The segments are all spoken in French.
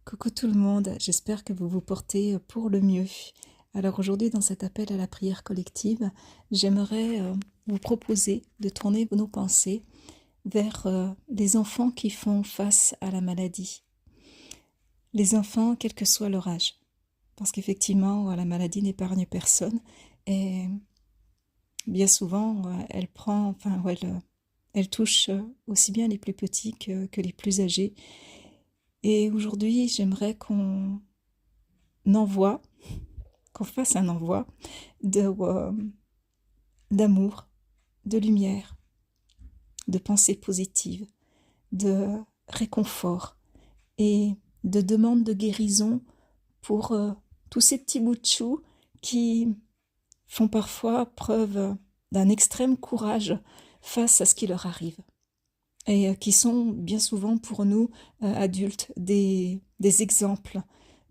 Coucou tout le monde, j'espère que vous vous portez pour le mieux. Alors aujourd'hui, dans cet appel à la prière collective, j'aimerais vous proposer de tourner nos pensées vers les enfants qui font face à la maladie. Les enfants, quel que soit leur âge. Parce qu'effectivement, la maladie n'épargne personne et bien souvent, elle touche aussi bien les plus petits que les plus âgés. Et aujourd'hui, j'aimerais envoie, qu'on fasse un envoi d'amour, de lumière, de pensée positive, de réconfort et de demande de guérison pour tous ces petits bouts de chou qui font parfois preuve d'un extrême courage face à ce qui leur arrive et qui sont bien souvent pour nous, adultes, des exemples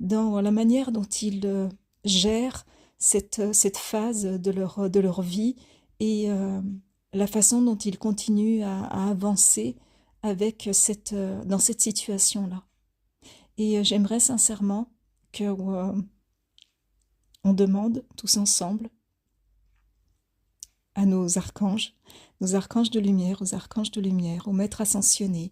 dans la manière dont ils gèrent cette phase de leur vie et la façon dont ils continuent à avancer dans cette situation-là. Et j'aimerais sincèrement qu'on demande tous ensemble à nos archanges de lumière, aux maîtres ascensionnés,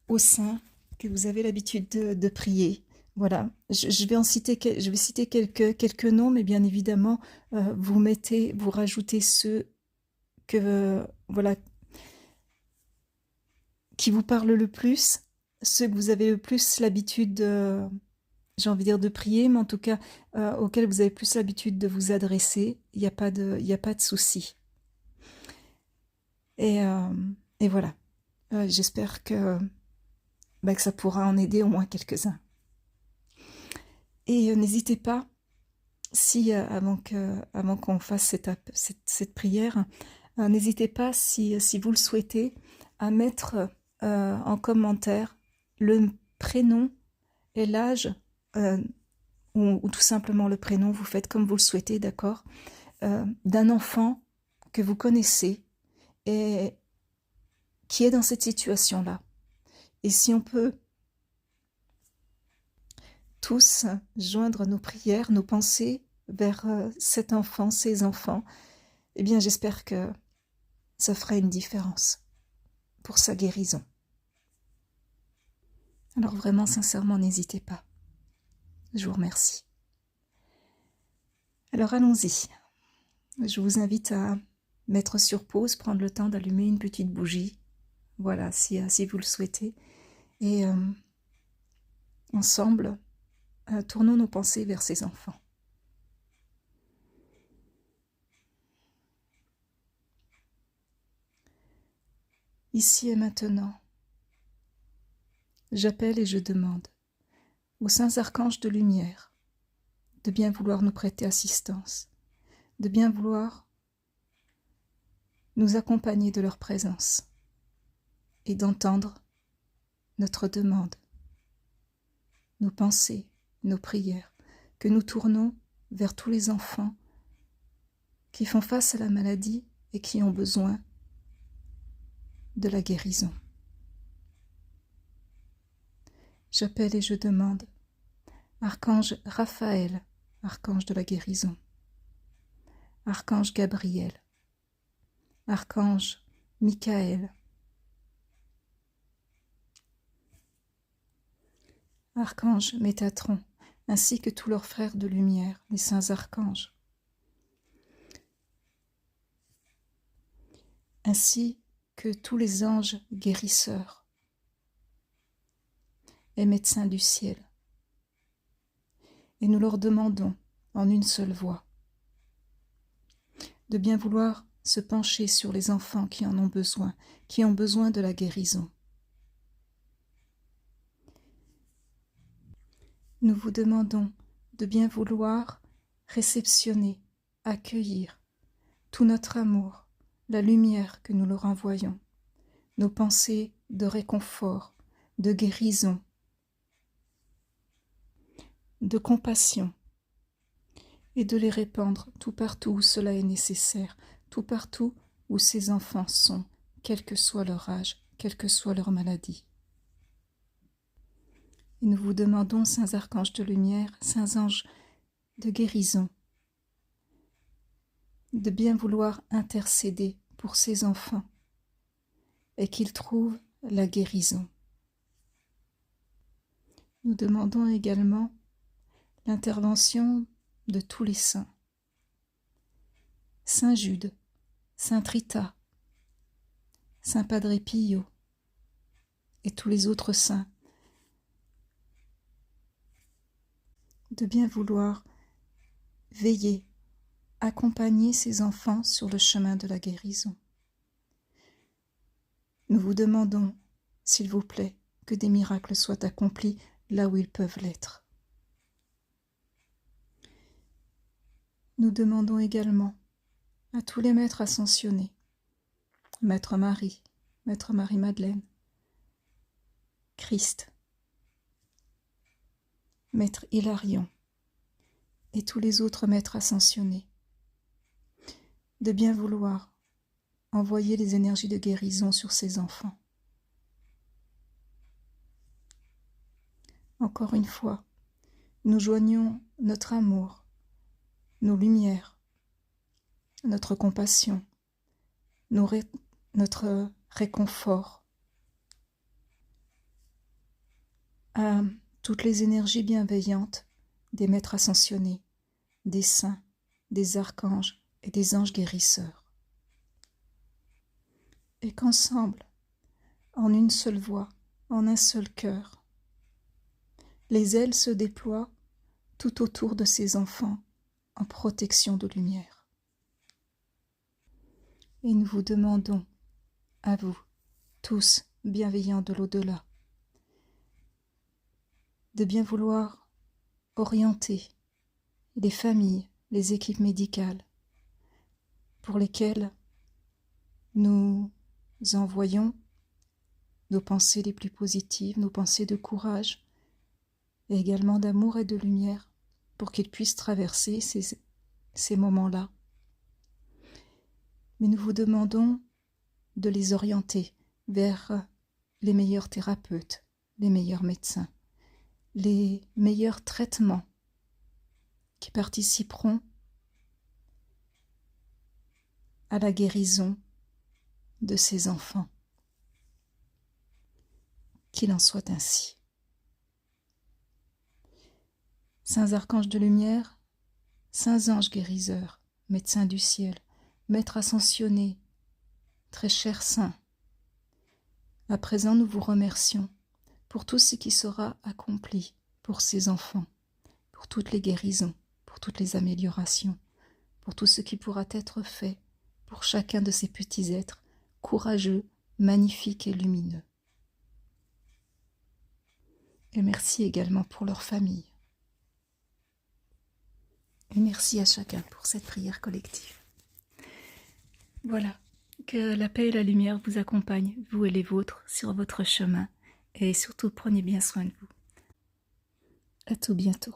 aux saints que vous avez l'habitude de prier. Voilà, je vais citer quelques noms, mais bien évidemment, vous rajoutez ceux voilà, qui vous parlent le plus, ceux que vous avez le plus l'habitude j'ai envie de dire de prier, mais en tout cas auxquels vous avez plus l'habitude de vous adresser. Il n'y a pas de souci. Et voilà, j'espère que ça pourra en aider au moins quelques-uns. Et n'hésitez pas, si avant qu'on fasse cette prière, n'hésitez pas, si vous le souhaitez, à mettre en commentaire le prénom et l'âge, ou tout simplement le prénom, vous faites comme vous le souhaitez, d'accord, d'un enfant que vous connaissez et qui est dans cette situation-là. Et si on peut tous joindre nos prières, nos pensées vers cet enfant, ces enfants, eh bien j'espère que ça fera une différence pour sa guérison. Alors vraiment, sincèrement, n'hésitez pas. Je vous remercie. Alors allons-y. Je vous invite à mettre sur pause, prendre le temps d'allumer une petite bougie. Voilà, si vous le souhaitez. Et ensemble, tournons nos pensées vers ces enfants. Ici et maintenant, j'appelle et je demande aux saints archanges de lumière de bien vouloir nous prêter assistance, de bien vouloir nous accompagner de leur présence et d'entendre notre demande, nos pensées, nos prières, que nous tournons vers tous les enfants qui font face à la maladie et qui ont besoin de la guérison. J'appelle et je demande Archange Raphaël, archange de la guérison, Archange Gabriel, Archange Michael, Archange Métatron, ainsi que tous leurs frères de lumière, les saints archanges, ainsi que tous les anges guérisseurs et médecins du ciel. Et nous leur demandons, en une seule voix, de bien vouloir se pencher sur les enfants qui en ont besoin de la guérison. Nous vous demandons de bien vouloir réceptionner, accueillir tout notre amour, la lumière que nous leur envoyons, nos pensées de réconfort, de guérison, de compassion, et de les répandre tout partout où cela est nécessaire, tout partout où ces enfants sont, quel que soit leur âge, quelle que soit leur maladie. Et nous vous demandons, saints archanges de lumière, saints anges de guérison, de bien vouloir intercéder pour ces enfants et qu'ils trouvent la guérison. Nous demandons également l'intervention de tous les saints. Saint Jude, Saint Rita, Saint Padre Pio et tous les autres saints, de bien vouloir veiller, accompagner ces enfants sur le chemin de la guérison. Nous vous demandons, s'il vous plaît, que des miracles soient accomplis là où ils peuvent l'être. Nous demandons également à tous les maîtres ascensionnés, Maître Marie, Maître Marie-Madeleine, Christ, Maître Hilarion et tous les autres maîtres ascensionnés, de bien vouloir envoyer les énergies de guérison sur ces enfants. Encore une fois, nous joignons notre amour, nos lumières, notre compassion, notre réconfort à toutes les énergies bienveillantes des maîtres ascensionnés, des saints, des archanges et des anges guérisseurs. Et qu'ensemble, en une seule voix, en un seul cœur, les ailes se déploient tout autour de ces enfants en protection de lumière. Et nous vous demandons, à vous, tous bienveillants de l'au-delà, de bien vouloir orienter les familles, les équipes médicales, pour lesquelles nous envoyons nos pensées les plus positives, nos pensées de courage, et également d'amour et de lumière, pour qu'ils puissent traverser ces moments-là. Mais nous vous demandons de les orienter vers les meilleurs thérapeutes, les meilleurs médecins, les meilleurs traitements qui participeront à la guérison de ces enfants. Qu'il en soit ainsi. Saints archanges de lumière, saints anges guériseurs, médecins du ciel, maîtres ascensionnés, très chers saints, à présent nous vous remercions pour tout ce qui sera accompli pour ces enfants, pour toutes les guérisons, pour toutes les améliorations, pour tout ce qui pourra être fait pour chacun de ces petits êtres courageux, magnifiques et lumineux. Et merci également pour leur famille. Et merci à chacun pour cette prière collective. Voilà, que la paix et la lumière vous accompagnent, vous et les vôtres, sur votre chemin. Et surtout, prenez bien soin de vous. À tout bientôt.